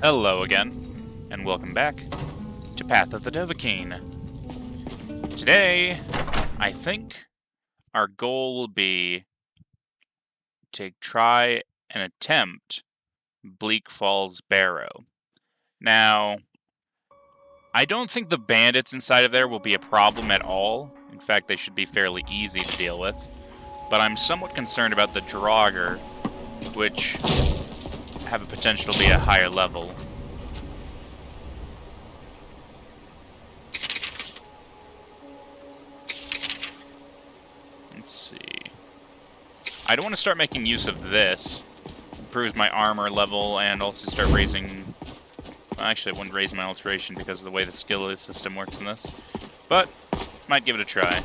Hello again, and welcome back to Path of the Dovahkiin. Today, I think our goal will be to try and attempt Bleak Falls Barrow. Now, I don't think the bandits inside of there will be a problem at all. In fact, they should be fairly easy to deal with. But I'm somewhat concerned about the Draugr, which have a potential to be a higher level. Let's see. I don't want to start making use of this. Improves my armor level and also start raising... Well, actually, it wouldn't raise my alteration because of the way the skill system works in this. But, might give it a try.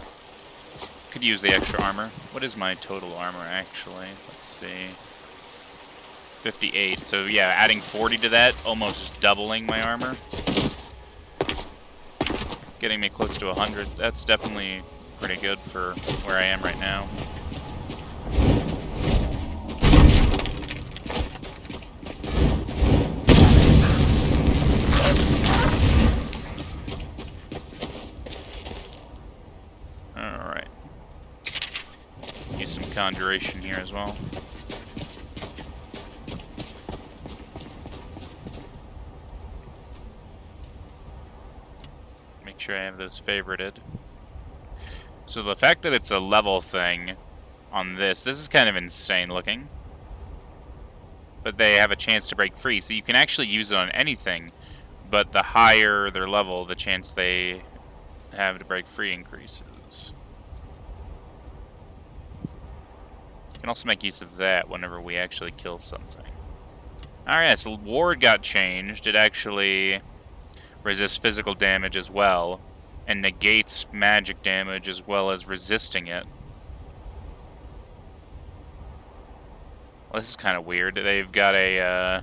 Could use the extra armor. What is my total armor, actually? Let's see. 58. So, yeah, adding 40 to that, almost just doubling my armor. Getting me close to 100. That's definitely pretty good for where I am right now. Alright. Use some Conjuration here as well. Make sure I have those favorited. So the fact that it's a level thing on this is kind of insane looking. But they have a chance to break free, so you can actually use it on anything. But the higher their level, the chance they have to break free increases. You can also make use of that whenever we actually kill something. Alright, so Ward got changed. It actually resists physical damage as well, and negates magic damage as well as resisting it. Well, this is kind of weird. They've got a,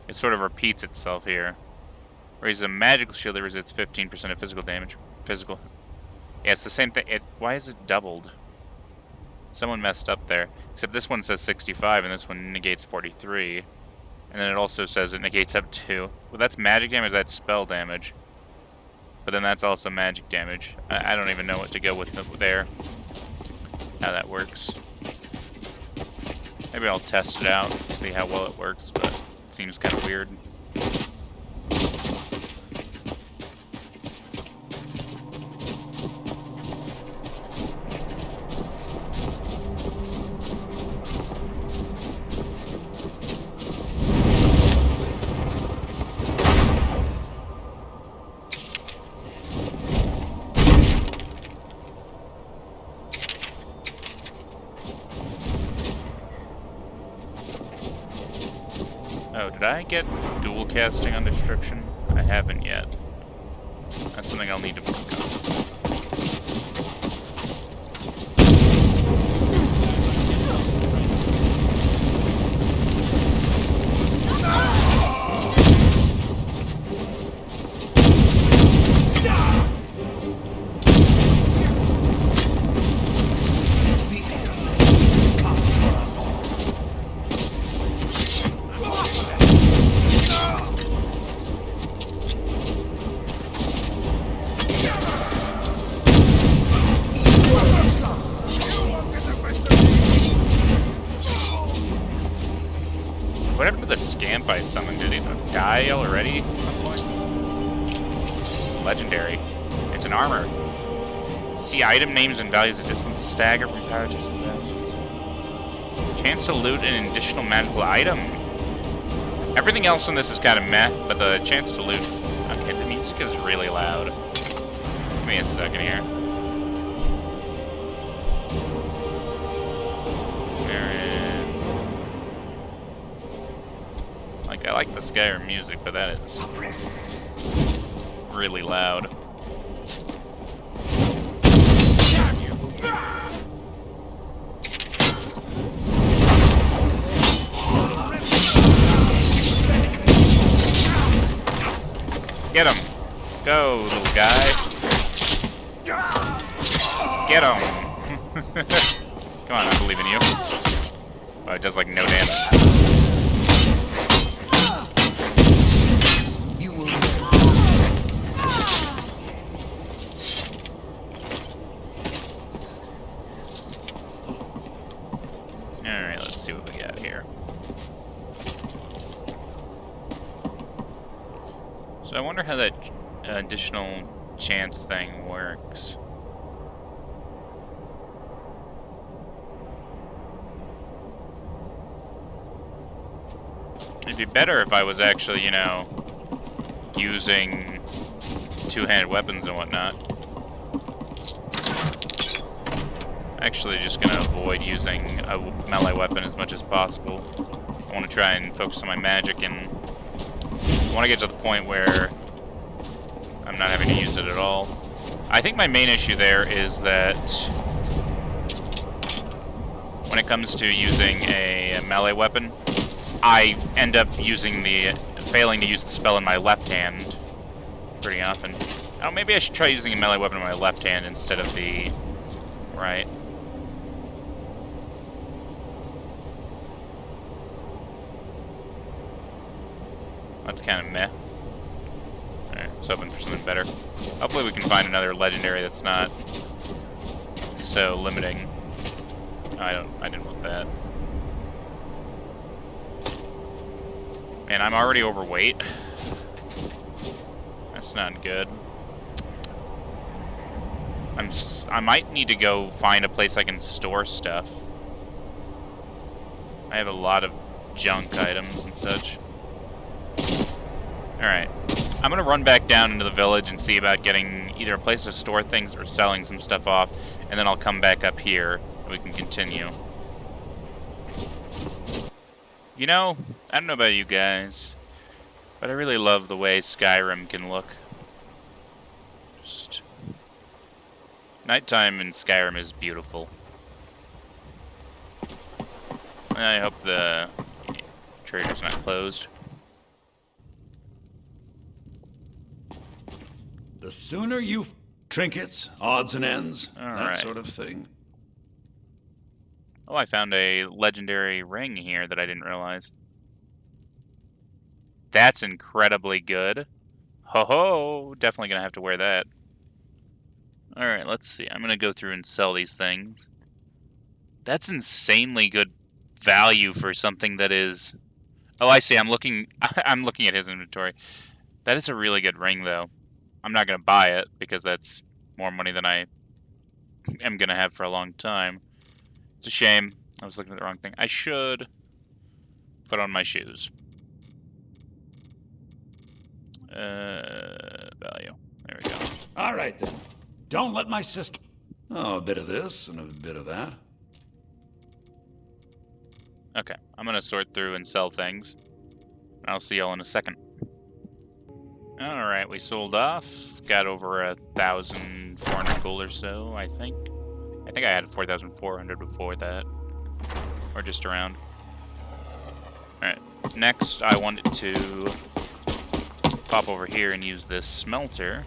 it sort of repeats itself here. Raises a magical shield that resists 15% of physical damage. Physical. Yeah, it's the same thing. Why is it doubled? Someone messed up there. Except this one says 65 and this one negates 43. And then it also says it negates up to... Well, that's magic damage, that's spell damage. But then that's also magic damage. I don't even know what to go with there. How that works. Maybe I'll test it out, see how well it works, but it seems kind of weird. Oh, did I get dual casting on Destruction? I haven't yet. That's something I'll need to work on. Whatever to the scamp I summoned? Did he die already at some point? It's legendary. It's an armor. See item names and values at distance. Stagger from power to values. Chance to loot an additional magical item. Everything else in this is kind of meh, but the chance to loot... Okay, the music is really loud. Give me a second here. I like the Skyrim music, but that is really loud. Get him! Go, little guy! Get him! Come on, I believe in you. Oh, it does like no damage. So I wonder how that additional chance thing works. It'd be better if I was actually, you know, using two-handed weapons and whatnot. Actually just gonna avoid using a melee weapon as much as possible. I want to try and focus on my magic, and I want to get to the point where I'm not having to use it at all. I think my main issue there is that when it comes to using a melee weapon, I end up failing to use the spell in my left hand pretty often. Oh, maybe I should try using a melee weapon in my left hand instead of the right. That's kind of meh. Alright, I was hoping for something better. Hopefully we can find another legendary that's not so limiting. I didn't want that. Man, I'm already overweight. That's not good. I might need to go find a place I can store stuff. I have a lot of junk items and such. Alright. I'm gonna run back down into the village and see about getting either a place to store things or selling some stuff off, and then I'll come back up here and we can continue. You know, I don't know about you guys, but I really love the way Skyrim can look. Just nighttime in Skyrim is beautiful. I hope the trader's not closed. The sooner you trinkets, odds and ends, All that right. sort of thing. Oh, I found a legendary ring here that I didn't realize. That's incredibly good. Ho ho! Definitely gonna have to wear that. Alright, let's see. I'm gonna go through and sell these things. That's insanely good value for something that is... Oh, I see. I'm looking at his inventory. That is a really good ring, though. I'm not gonna buy it, because that's more money than I am gonna have for a long time. It's a shame. I was looking at the wrong thing. I should put on my shoes. Value. There we go. All right, then. Don't let my sister... Oh, a bit of this and a bit of that. Okay, I'm gonna sort through and sell things. I'll see y'all in a second. Alright, we sold off. Got over 1,400 gold or so, I think. I think I had 4,400 before that. Or just around. Alright, next I wanted to pop over here and use this smelter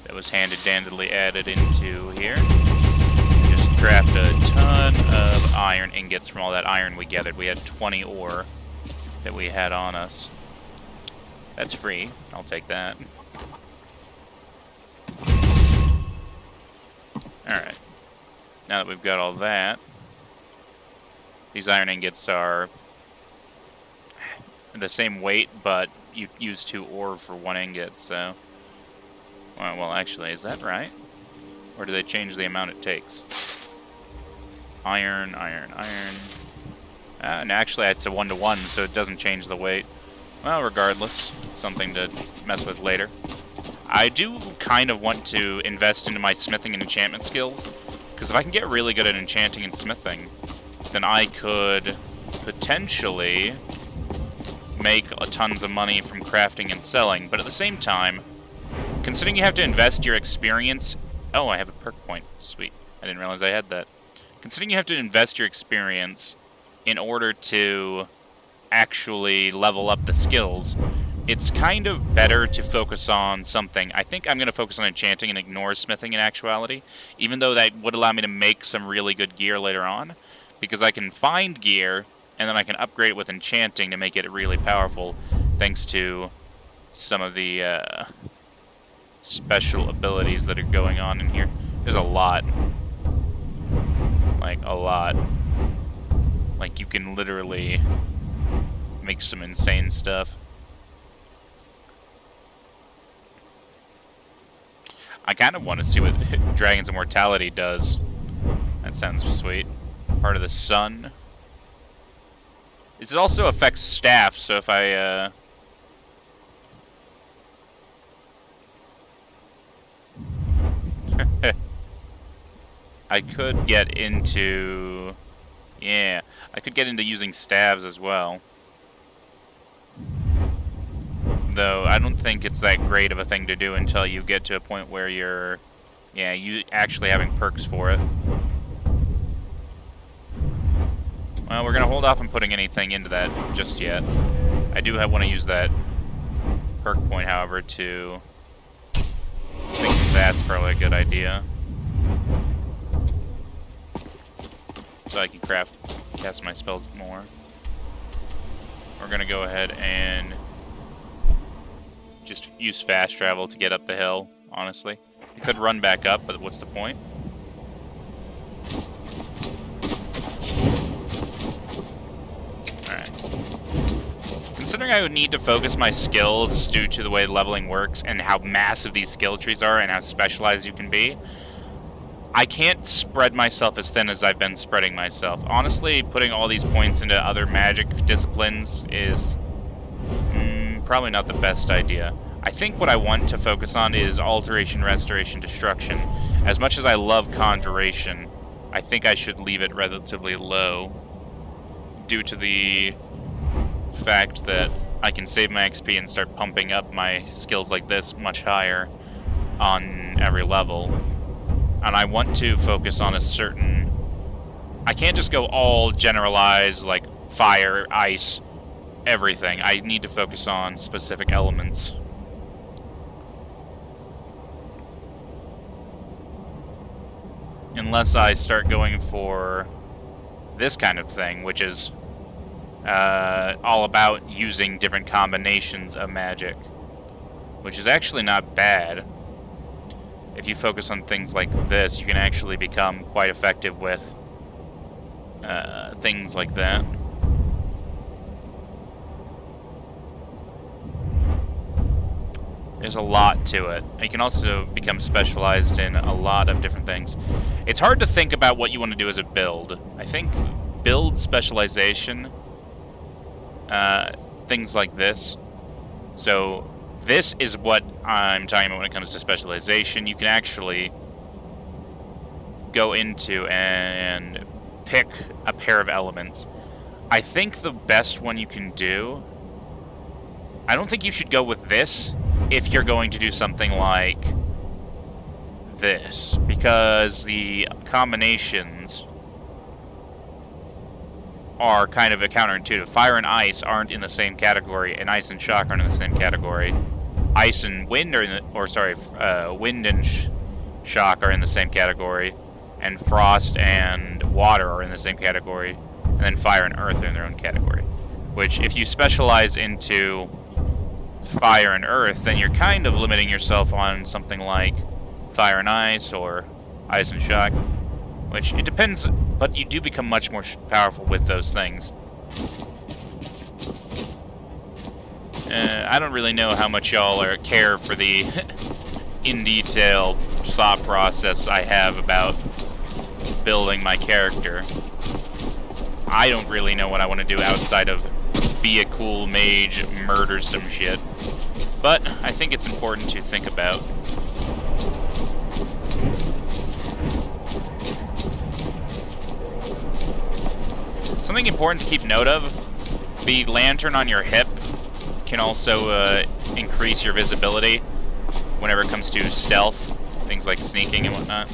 that was handedly added into here. Just craft a ton of iron ingots from all that iron we gathered. We had 20 ore that we had on us. That's free. I'll take that. Alright. Now that we've got all that, these iron ingots are the same weight, but you use 2 ore for 1 ingot, so... Well, actually, is that right? Or do they change the amount it takes? Iron, iron, iron... and actually, it's a 1-to-1, so it doesn't change the weight. Well, regardless, something to mess with later. I do kind of want to invest into my smithing and enchantment skills, because if I can get really good at enchanting and smithing, then I could potentially make tons of money from crafting and selling. But at the same time, considering you have to invest your experience... Oh, I have a perk point. Sweet. I didn't realize I had that. Considering you have to invest your experience in order to actually level up the skills, it's kind of better to focus on something. I think I'm going to focus on enchanting and ignore smithing in actuality, even though that would allow me to make some really good gear later on, because I can find gear, and then I can upgrade it with enchanting to make it really powerful, thanks to some of the special abilities that are going on in here. There's a lot. Like, a lot. Like, you can literally make some insane stuff. I kind of want to see what Dragon's Immortality does. That sounds sweet. Part of the sun. It also affects staff, so if I, I could get into... Yeah, I could get into using staves as well. Though, I don't think it's that great of a thing to do until you get to a point where you're... Yeah, you actually having perks for it. Well, we're going to hold off on putting anything into that just yet. I do want to use that perk point, however, to... I think that's probably a good idea. So I can cast my spells more. We're going to go ahead and just use fast travel to get up the hill, honestly. I could run back up, but what's the point? Considering I would need to focus my skills due to the way leveling works and how massive these skill trees are and how specialized you can be, I can't spread myself as thin as I've been spreading myself. Honestly, putting all these points into other magic disciplines is probably not the best idea. I think what I want to focus on is Alteration, Restoration, Destruction. As much as I love Conjuration, I think I should leave it relatively low due to the fact that I can save my XP and start pumping up my skills like this much higher on every level. And I want to focus on a certain... I can't just go all generalized, like fire, ice, everything. I need to focus on specific elements. Unless I start going for this kind of thing, which is all about using different combinations of magic, which is actually not bad. If you focus on things like this, you can actually become quite effective with things like that. There's a lot to it. You can also become specialized in a lot of different things. It's hard to think about what you want to do as a build. I think build specialization, things like this. So this is what I'm talking about when it comes to specialization. You can actually go into and pick a pair of elements. I think the best one you can do... I don't think you should go with this if you're going to do something like this, because the combinations are kind of a counterintuitive. Fire and ice aren't in the same category, and ice and shock aren't in the same category. Ice and wind are in the, wind and shock are in the same category, and frost and water are in the same category, and then fire and earth are in their own category. Which, if you specialize into fire and earth, then you're kind of limiting yourself on something like fire and ice or ice and shock, which it depends, but you do become much more powerful with those things. I don't really know how much y'all care for the in detail thought process I have about building my character. I don't really know what I want to do outside of be a cool mage, murder some shit. But I think it's important to think about. Something important to keep note of, the lantern on your hip can also increase your visibility whenever it comes to stealth, things like sneaking and whatnot.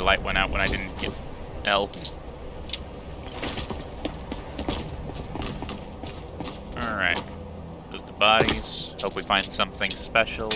light went out when I didn't get L. Alright. Loot the bodies. Hope we find something special.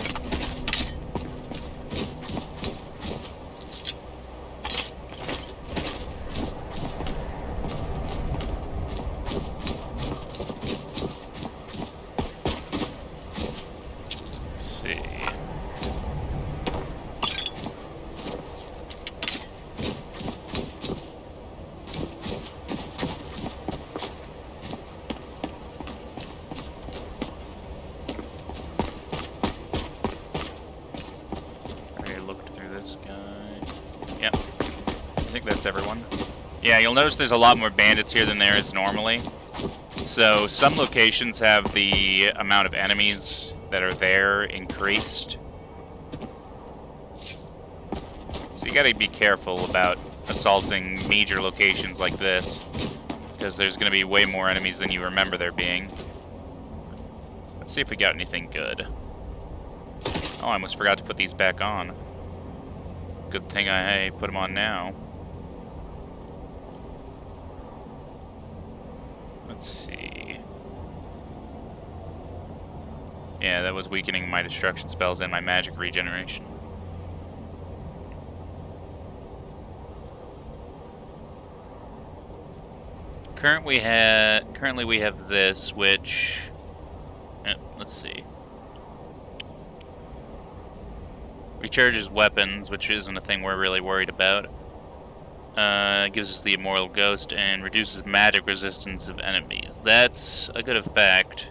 Everyone. Yeah, you'll notice there's a lot more bandits here than there is normally. So some locations have the amount of enemies that are there increased. So you gotta be careful about assaulting major locations like this, because there's gonna be way more enemies than you remember there being. Let's see if we got anything good. Oh, I almost forgot to put these back on. Good thing I put them on now. Let's see. Yeah, that was weakening my destruction spells and my magic regeneration. Currently we have this, which... let's see. Recharges weapons, which isn't a thing we're really worried about. Gives us the Immortal Ghost and reduces magic resistance of enemies. That's a good effect.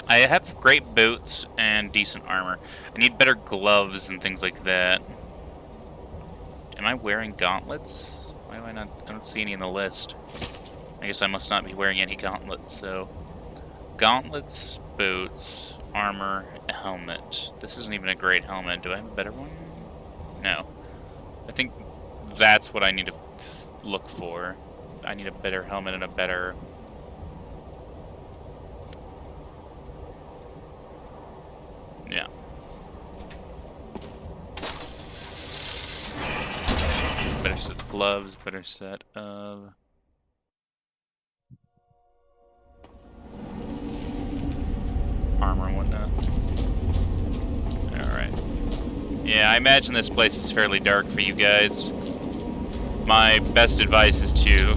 I have great boots and decent armor. I need better gloves and things like that. Am I wearing gauntlets? Why do I not? I don't see any in the list. I guess I must not be wearing any gauntlets, so... Gauntlets, boots, armor, a helmet. This isn't even a great helmet. Do I have a better one? No. I think that's what I need to look for. I need a better helmet and a better... Yeah. Better set of gloves, better set of... armor and whatnot. Alright. Yeah, I imagine this place is fairly dark for you guys. My best advice is to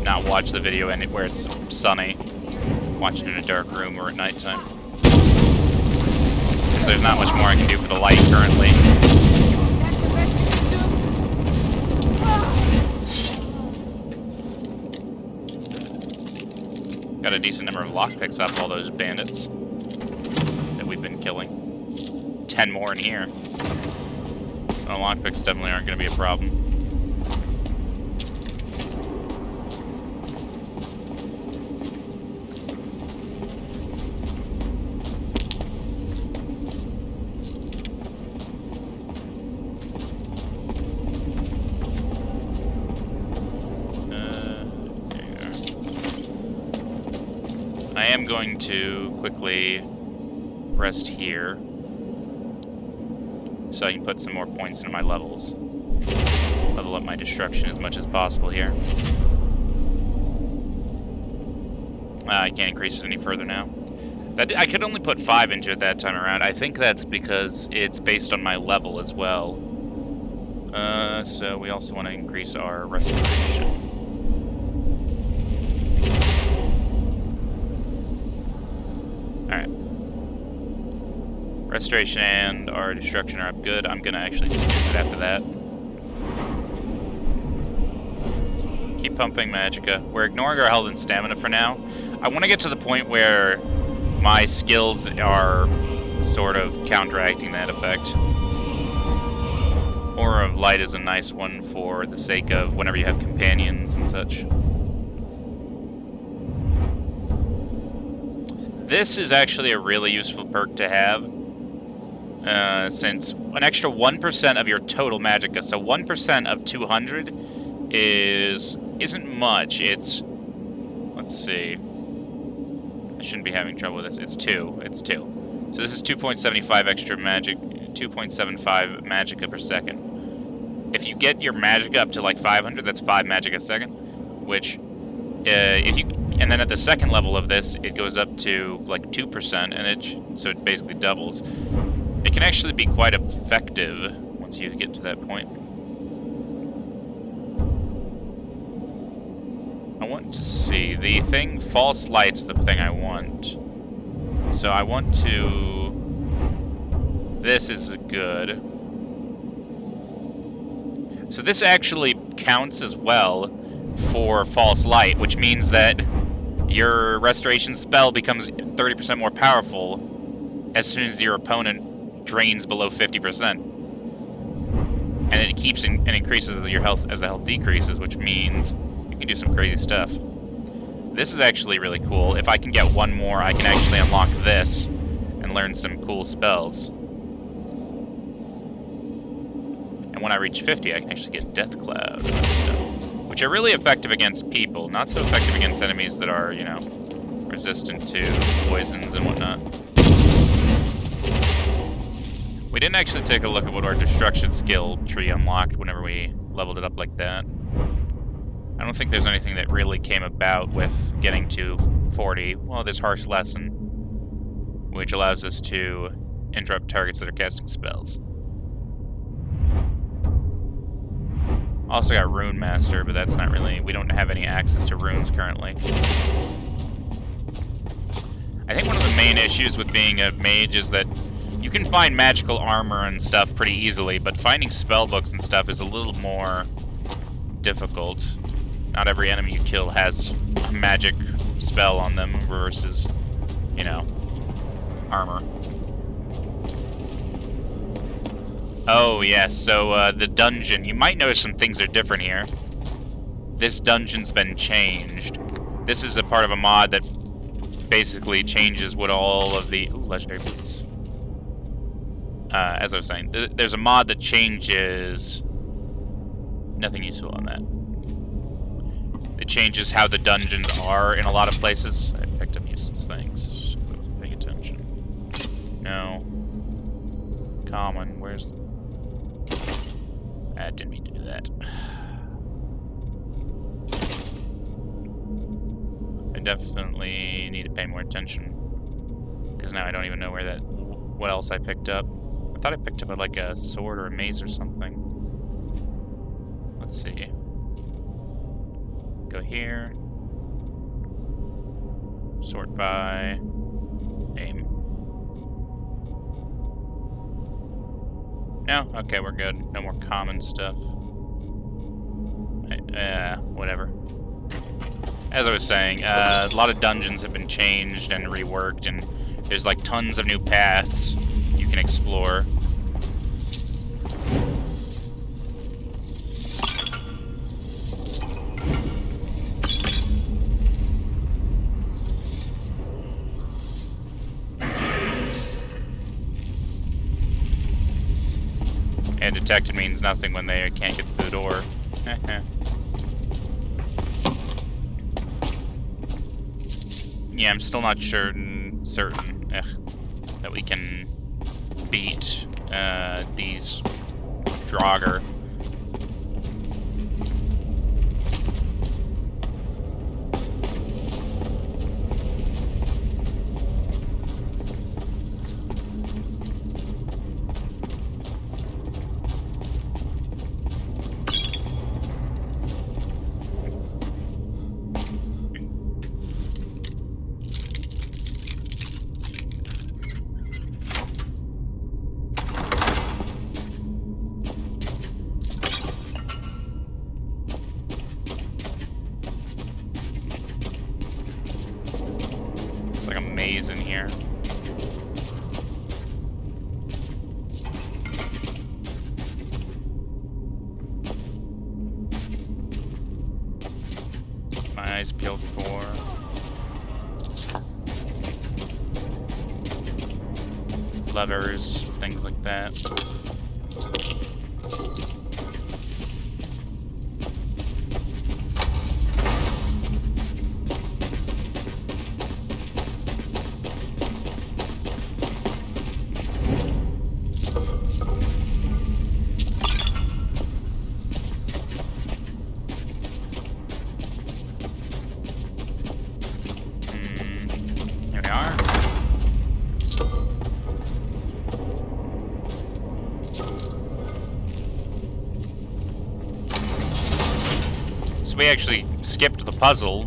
not watch the video anywhere it's sunny. Watch it in a dark room or at nighttime. Because there's not much more I can do for the light currently. Got a decent number of lockpicks off all those bandits that we've been killing. 10 more in here. Well, lockpicks definitely aren't going to be a problem. I am going to quickly rest here so I can put some more points into my levels. Level up my destruction as much as possible here. I can't increase it any further now. I could only put 5 into it that time around. I think that's because it's based on my level as well. So we also want to increase our restoration. Alright. Restoration and our destruction are up good. I'm gonna actually snooze it after that. Keep pumping Magicka. We're ignoring our health and stamina for now. I want to get to the point where my skills are sort of counteracting that effect. Aura of Light is a nice one for the sake of whenever you have companions and such. This is actually a really useful perk to have, since an extra 1% of your total magicka, so 1% of 200 isn't much. It's, let's see, I shouldn't be having trouble with this. It's 2. So this is 2.75 extra magic, 2.75 magicka per second. If you get your magicka up to like 500, that's 5 magicka a second, which and then at the second level of this, it goes up to like 2%, and so it basically doubles. It can actually be quite effective once you get to that point. I want to see the thing. False light's the thing I want. So I want to. This is good. So this actually counts as well for false light, which means that your restoration spell becomes 30% more powerful as soon as your opponent drains below 50%. And it keeps and increases your health as the health decreases, which means you can do some crazy stuff. This is actually really cool. If I can get one more, I can actually unlock this and learn some cool spells. And when I reach 50, I can actually get Death Cloud and stuff, which are really effective against people. Not so effective against enemies that are, you know, resistant to poisons and whatnot. We didn't actually take a look at what our destruction skill tree unlocked whenever we leveled it up like that. I don't think there's anything that really came about with getting to 40. Well, there's Harsh Lesson, which allows us to interrupt targets that are casting spells. Also got Rune Master, but that's not really... We don't have any access to runes currently. I think one of the main issues with being a mage is that you can find magical armor and stuff pretty easily, but finding spell books and stuff is a little more difficult. Not every enemy you kill has a magic spell on them versus, you know, armor. Oh, yes, so the dungeon. You might notice some things are different here. This dungeon's been changed. This is a part of a mod that basically changes what all of the... Ooh, legendary boots. As I was saying, there's a mod that changes... Nothing useful on that. It changes how the dungeons are in a lot of places. I picked up useless things. I wasn't paying attention. No. Common, where's... I didn't mean to do that. I definitely need to pay more attention. Because now I don't even know where that... What else I picked up. I thought I picked up like a sword or a mace or something. Let's see. Go here. Sort by name. No? Okay, we're good. No more common stuff. Whatever. As I was saying, a lot of dungeons have been changed and reworked, and there's like tons of new paths you can explore. And detected means nothing when they can't get through the door. Yeah, I'm still not certain that we can beat these Draugr. In here. My eyes peeled for levers, things like that. are. So we actually skipped the puzzle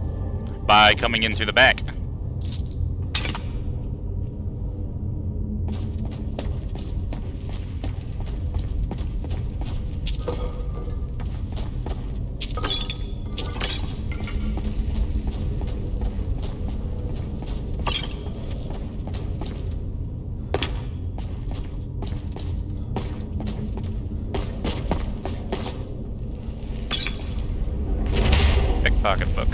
by coming in through the back. Pocketbook.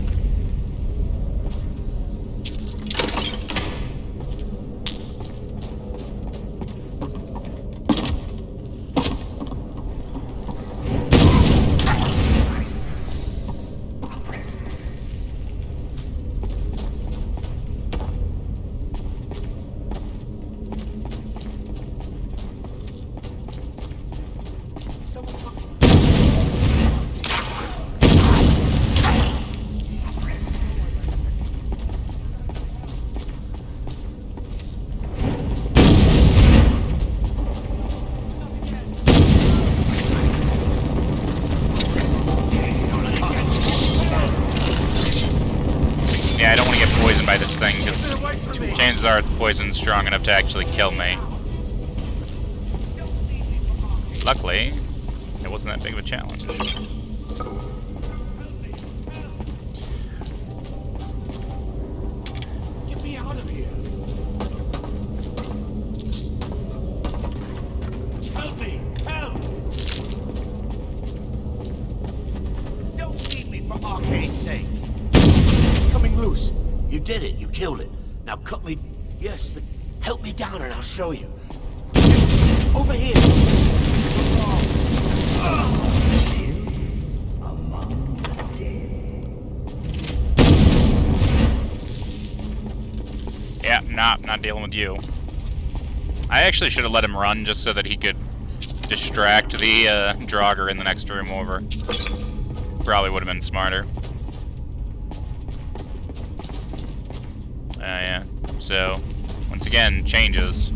Yeah, I don't want to get poisoned by this thing, because chances are its poison's strong enough to actually kill me. Luckily, it wasn't that big of a challenge. Get me out of here! Help me! Help! Don't leave me for Arcade's sake! It's coming loose. You did it. You killed it. Now cut me... Yes, help me down and I'll show you. Over here! Among the dead. Yeah, not dealing with you. I actually should have let him run just so that he could distract the Draugr in the next room over. Probably would have been smarter. Yeah. So, once again, changes.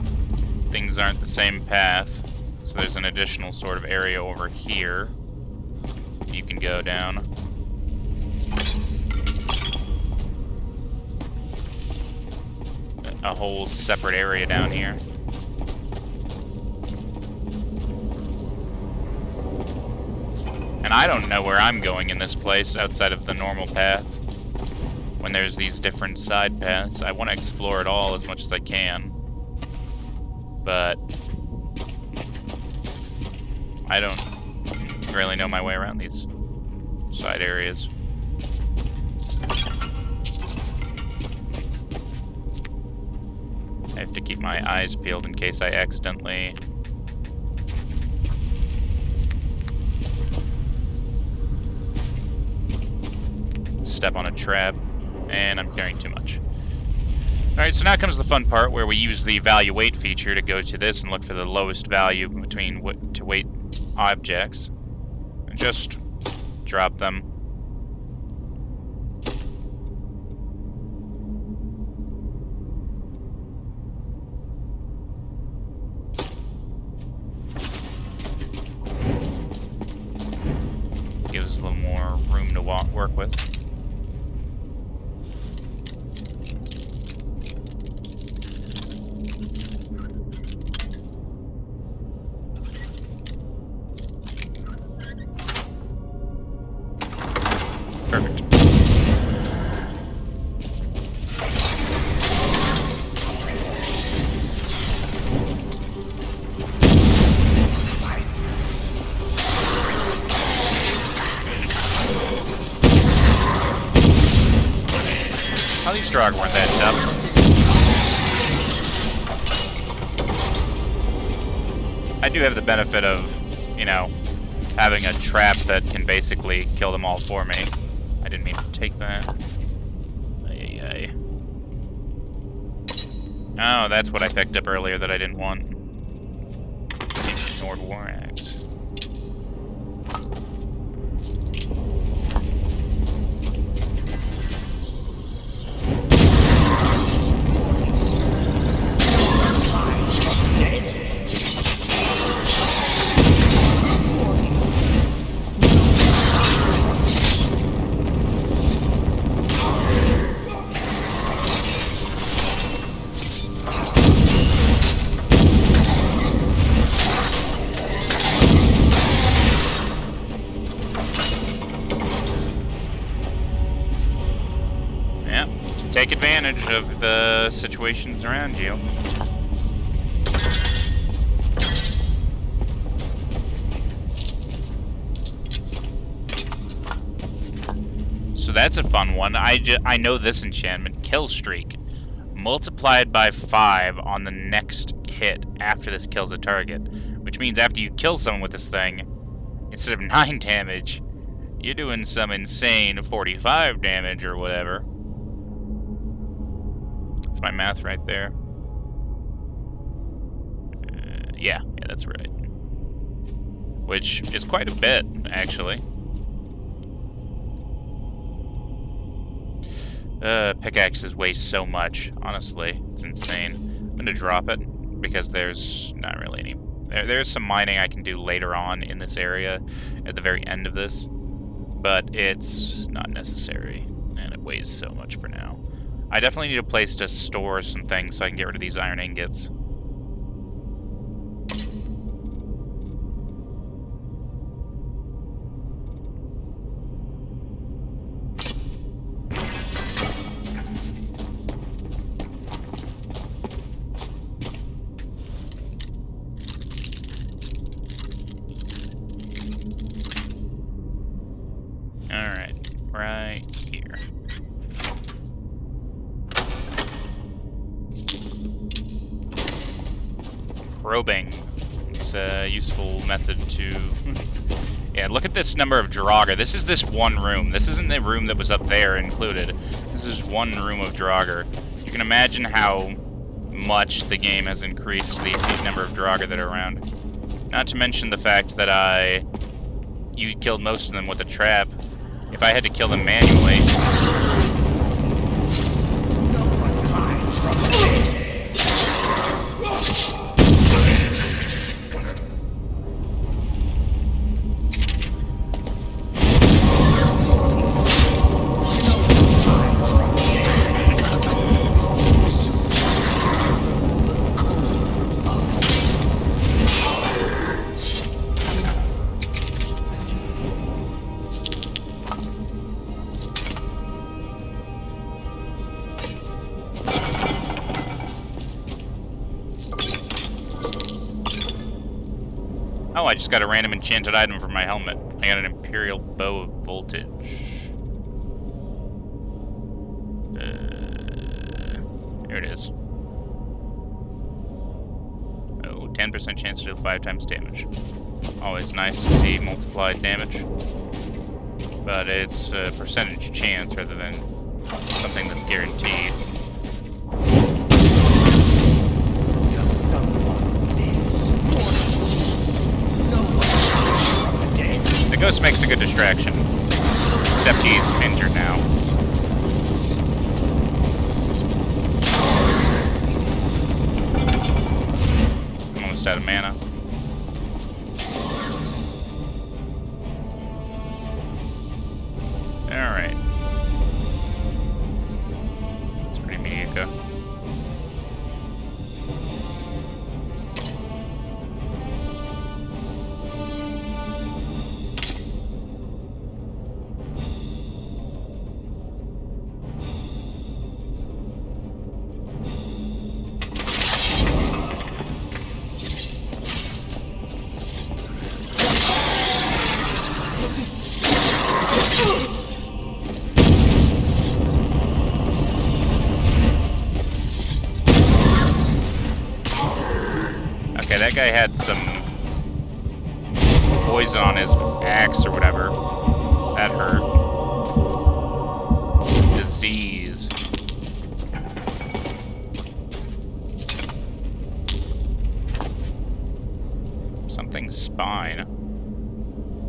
Things aren't the same path. So there's an additional sort of area over here you can go down. A whole separate area down here. And I don't know where I'm going in this place outside of the normal path. When there's these different side paths, I want to explore it all as much as I can. But I don't really know my way around these side areas. I have to keep my eyes peeled in case I accidentally step on a trap, and I'm carrying too much. Alright, so now comes the fun part where we use the value weight feature to go to this and look for the lowest value between weight objects. And just drop them. Gives us a little more room to work with. Perfect. How these Draugr weren't that tough. I do have the benefit of, you know, having a trap that can basically kill them all for me. I didn't mean to take that. Ay. Oh, that's what I picked up earlier that I didn't want. Ignored war axe. take advantage of the situations around you. So that's a fun one. I know this enchantment, Kill Streak. Multiplied by 5 on the next hit after this kills a target. Which means after you kill someone with this thing, instead of 9 damage, you're doing some insane 45 damage or whatever. That's my math right there. Yeah, that's right. Which is quite a bit, actually. Pickaxes waste so much, honestly. It's insane. I'm gonna drop it, because there's not really any... There's some mining I can do later on in this area, at the very end of this, but it's not necessary, and it weighs so much for now. I definitely need a place to store some things so I can get rid of these iron ingots. Alright, right here. Probing. It's a useful method to... Yeah, look at this number of Draugr. This is this one room. This isn't the room that was up there included. This is one room of Draugr. You can imagine how much the game has increased the number of Draugr that are around. Not to mention the fact that you killed most of them with a trap. If I had to kill them manually... No one hides from the dead. Oh, I just got a random enchanted item for my helmet. I got an Imperial Bow of Voltage. There it is. Oh, 10% chance to deal 5 times damage. Always nice to see multiplied damage. But it's a percentage chance rather than something that's guaranteed. The ghost makes a good distraction. Except he's injured now. Almost out of mana. Alright. It's pretty mediocre. Okay, that guy had some poison on his axe or whatever. That hurt. Disease. Something spine.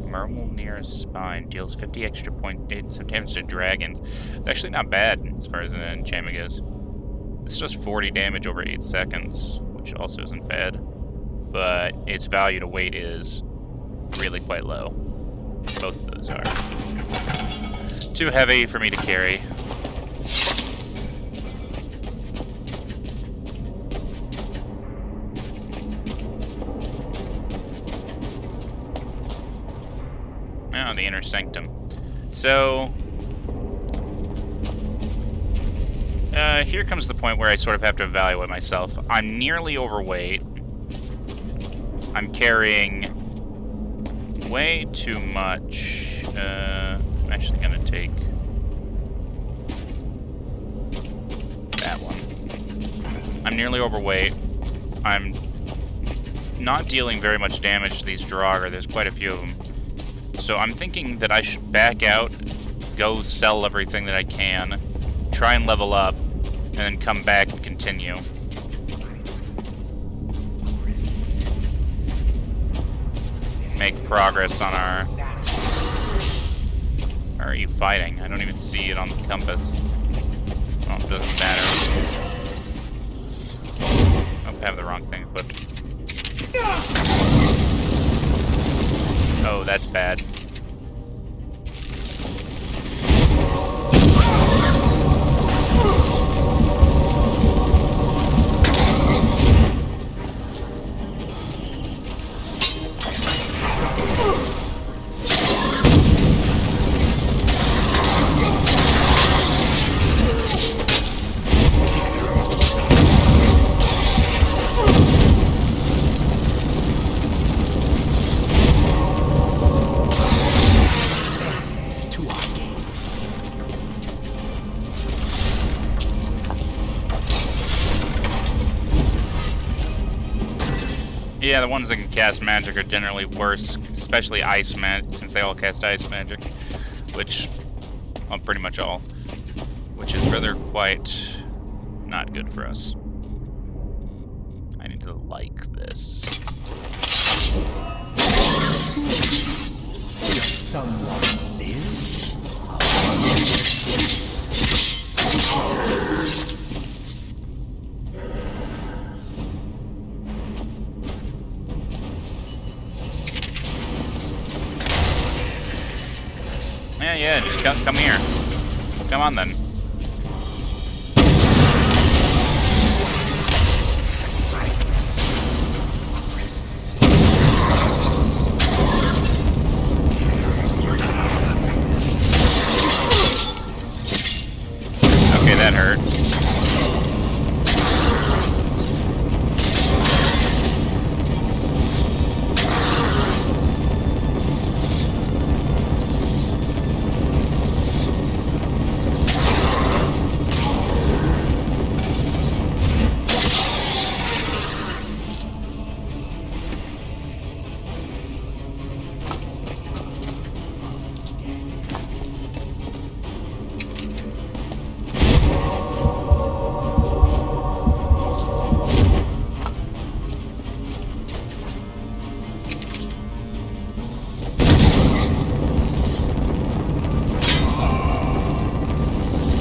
Murmur near spine deals 50 extra point some damage to dragons. It's actually not bad as far as an enchantment goes. It's just 40 damage over 8 seconds, which also isn't bad. But its value to weight is really quite low. Both of those are. Too heavy for me to carry. Now the Inner Sanctum. So... here comes the point where I sort of have to evaluate myself. I'm nearly overweight. I'm carrying way too much. I'm actually gonna take that one. I'm nearly overweight. I'm not dealing very much damage to these Draugr. There's quite a few of them. So I'm thinking that I should back out, go sell everything that I can, try and level up, and then come back and continue. Make progress on our... Where are you fighting? I don't even see it on the compass. Oh, it doesn't matter. Oh, I have the wrong thing equipped. Oh, that's bad. Yeah, the ones that can cast magic are generally worse, especially ice magic, since they all cast ice magic, which, well, pretty much all, which is rather quite not good for us. I need to like this. Does someone live? Yeah, just come here. Come on, then. I sense a presence. Okay, that hurt.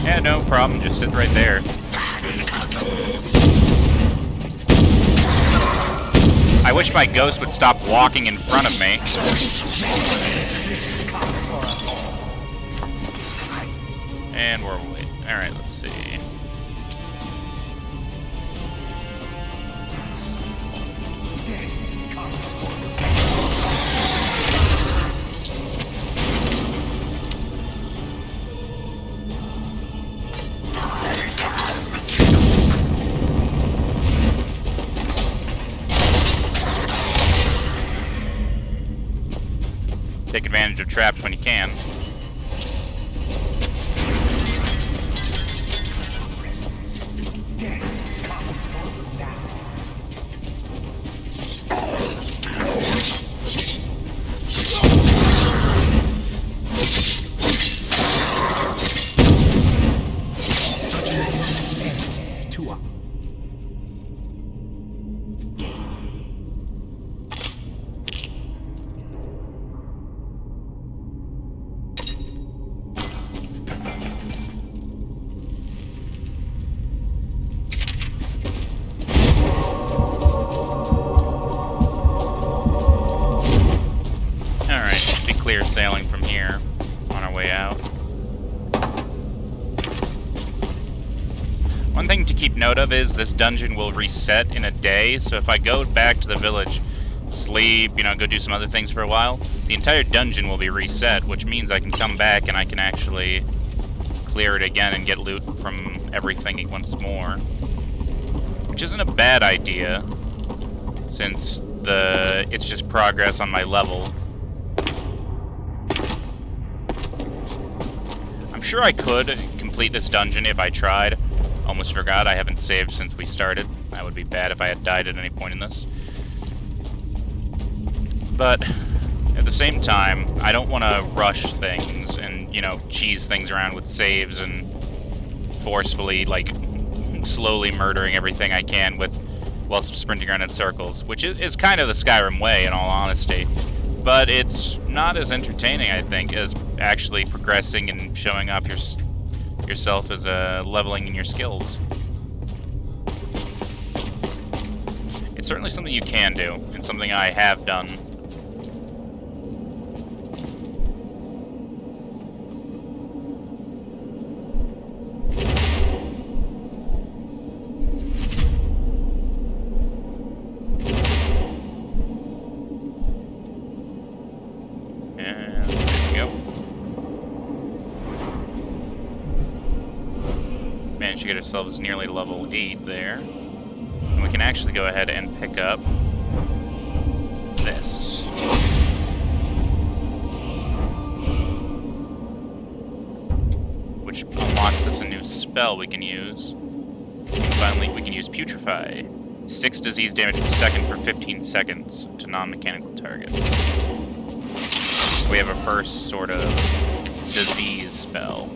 Yeah, no problem. Just sit right there. I wish my ghost would stop walking in front of me. And we're waiting. Alright, let's see. Take advantage of traps when you can. Clear sailing from here on our way out. One thing to keep note of is this dungeon will reset in a day, so if I go back to the village, sleep, go do some other things for a while, the entire dungeon will be reset, which means I can come back and I can actually clear it again and get loot from everything once more. Which isn't a bad idea, since it's just progress on my level. I'm sure I could complete this dungeon if I tried. Almost forgot, I haven't saved since we started. That would be bad if I had died at any point in this. But at the same time, I don't want to rush things and, you know, cheese things around with saves and forcefully, like, slowly murdering everything I can whilst sprinting around in circles, which is kind of the Skyrim way, in all honesty. But it's not as entertaining, I think, as actually progressing and showing off yourself as leveling in your skills. It's certainly something you can do, and something I have done. Managed to get ourselves nearly level 8 there. And we can actually go ahead and pick up this. Which unlocks us a new spell we can use. And finally, we can use Putrefy. 6 disease damage per second for 15 seconds to non-mechanical targets. We have a first sort of disease spell.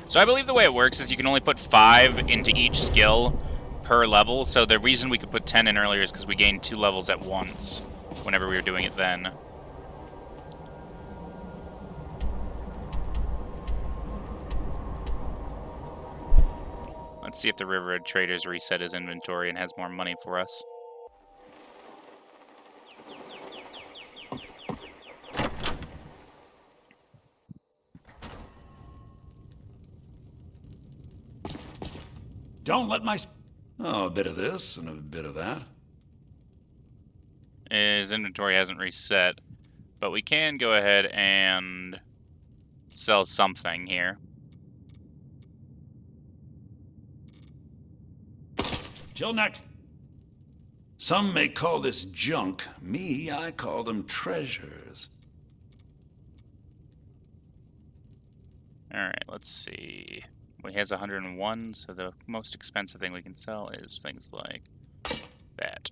So I believe the way it works is you can only put 5 into each skill per level, so the reason we could put 10 in earlier is because we gained 2 levels at once, whenever we were doing it then. Let's see if the Riverhead Trader's reset his inventory and has more money for us. Don't let my... Oh, a bit of this and a bit of that. His inventory hasn't reset, but we can go ahead and sell something here. Till next. Some may call this junk. Me, I call them treasures. Alright, let's see. Well, he has 101, so the most expensive thing we can sell is things like that.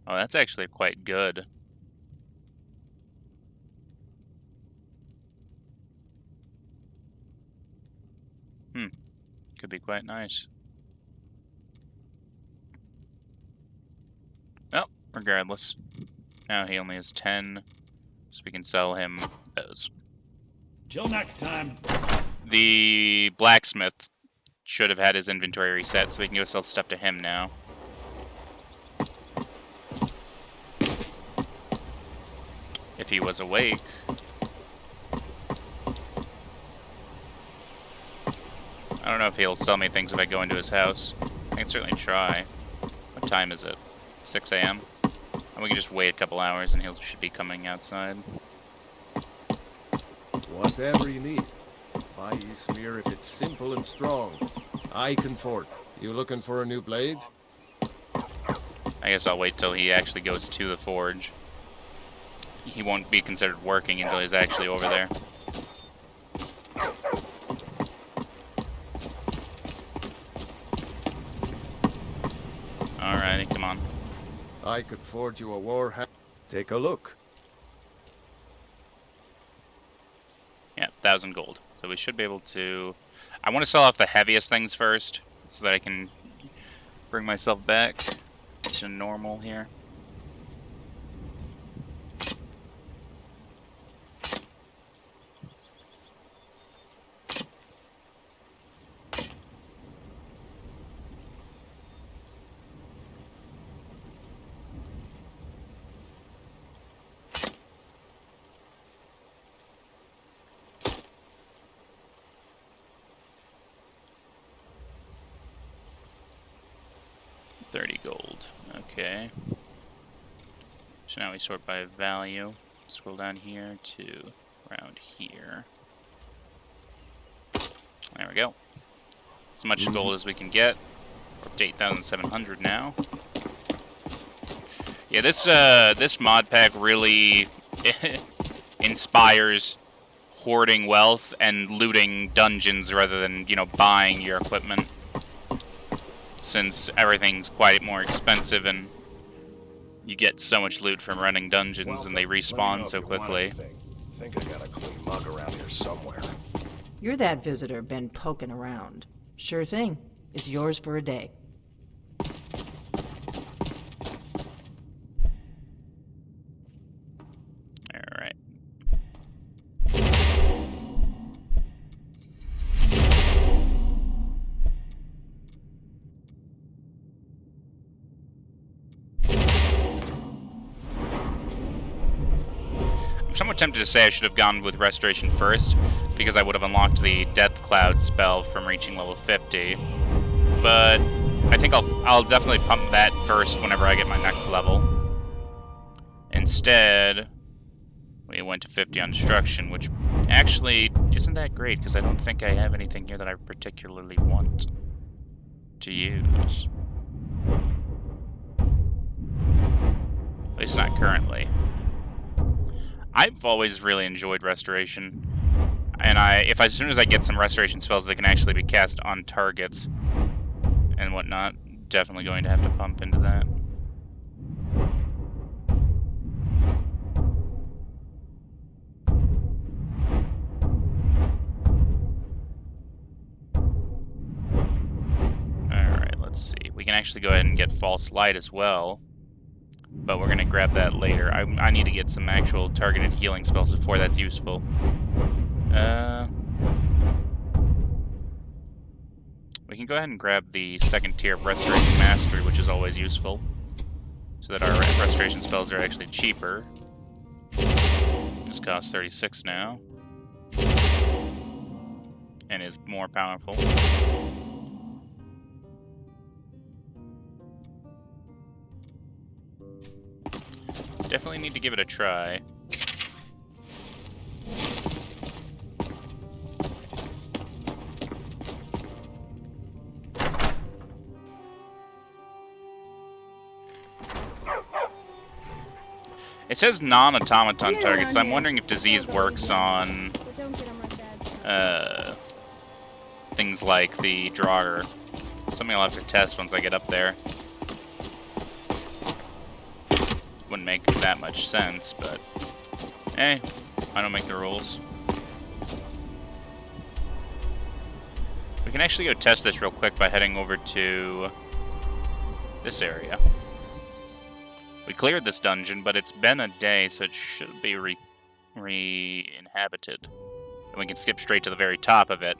Oh, that's actually quite good. Could be quite nice. Well, regardless. Now he only has 10, so we can sell him those. Till next time. The blacksmith should have had his inventory reset, so we can go sell stuff to him now. If he was awake. I don't know if he'll sell me things if I go into his house. I can certainly try. What time is it? 6 a.m.? And we can just wait a couple hours and he should be coming outside. Whatever you need. Buy you smear if it's simple and strong. I can afford. You looking for a new blade? I guess I'll wait till he actually goes to the forge. He won't be considered working until he's actually over there. Alrighty, come on. I could forge you a war hat. Take a look. Yeah, 1,000 gold. So we should be able to... I want to sell off the heaviest things first, so that I can bring myself back to normal here. 30 gold. Okay. So now we sort by value. Scroll down here to around here. There we go. As much gold as we can get. We're up to 8,700 now. Yeah, this mod pack really inspires hoarding wealth and looting dungeons rather than, you know, buying your equipment. Since everything's quite more expensive and you get so much loot from running dungeons and they respawn so quickly. Think I got a clean mug around here somewhere. You're that visitor been poking around. Sure thing. It's yours for a day. Alright. I'm somewhat tempted to say I should have gone with Restoration first, because I would have unlocked the Death Cloud spell from reaching level 50. But I think I'll definitely pump that first whenever I get my next level. Instead, we went to 50 on Destruction, which actually isn't that great, because I don't think I have anything here that I particularly want to use. At least not currently. I've always really enjoyed Restoration, and as soon as I get some Restoration spells that can actually be cast on targets and whatnot, definitely going to have to pump into that. Alright, let's see. We can actually go ahead and get False Light as well. But we're going to grab that later. I need to get some actual targeted healing spells before that's useful. We can go ahead and grab the second tier of Restorative Mastery, which is always useful. So that our restoration spells are actually cheaper. This costs 36 now. And is more powerful. Definitely need to give it a try. It says non-automaton targets, so I'm wondering if disease works on things like the Draugr. Something I'll have to test once I get up there. Wouldn't make that much sense, but hey, I don't make the rules. We can actually go test this real quick by heading over to this area. We cleared this dungeon, but it's been a day, so it should be re-inhabited. And we can skip straight to the very top of it,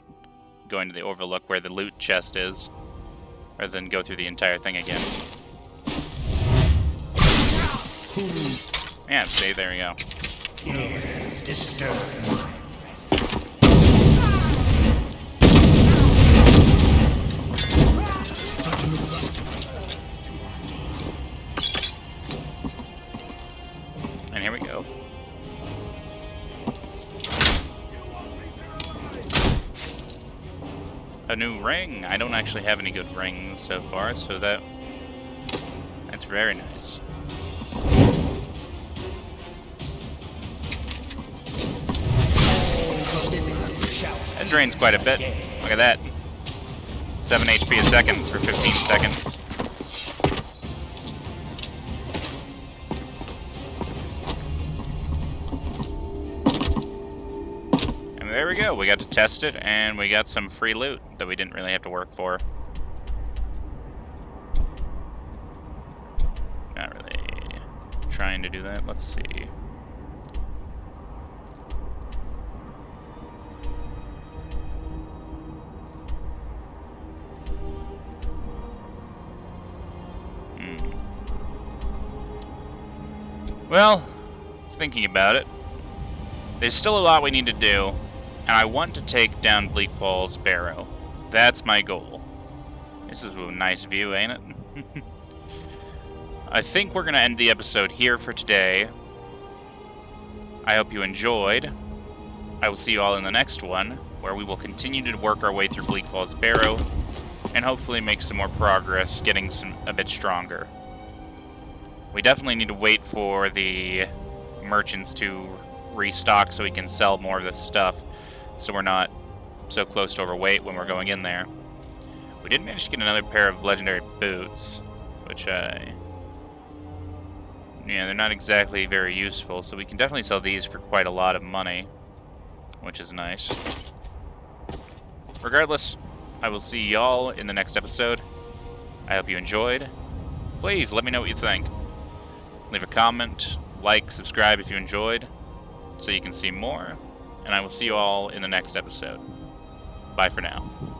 going to the overlook where the loot chest is, rather than go through the entire thing again. Yeah, see, there we go. Yes, disturb. And here we go. A new ring. I don't actually have any good rings so far, so that's very nice. That drains quite a bit. Look at that. 7 HP a second for 15 seconds. And there we go. We got to test it, and we got some free loot that we didn't really have to work for. Not really trying to do that. Let's see. Well, thinking about it, there's still a lot we need to do, and I want to take down Bleak Falls Barrow. That's my goal. This is a nice view, ain't it? I think we're going to end the episode here for today. I hope you enjoyed. I will see you all in the next one, where we will continue to work our way through Bleak Falls Barrow, and hopefully make some more progress, getting a bit stronger. We definitely need to wait for the merchants to restock so we can sell more of this stuff, so we're not so close to overweight when we're going in there. We did manage to get another pair of legendary boots, which yeah, they're not exactly very useful, so we can definitely sell these for quite a lot of money, which is nice. Regardless, I will see y'all in the next episode. I hope you enjoyed. Please let me know what you think. Leave a comment, like, subscribe if you enjoyed, so you can see more, and I will see you all in the next episode. Bye for now.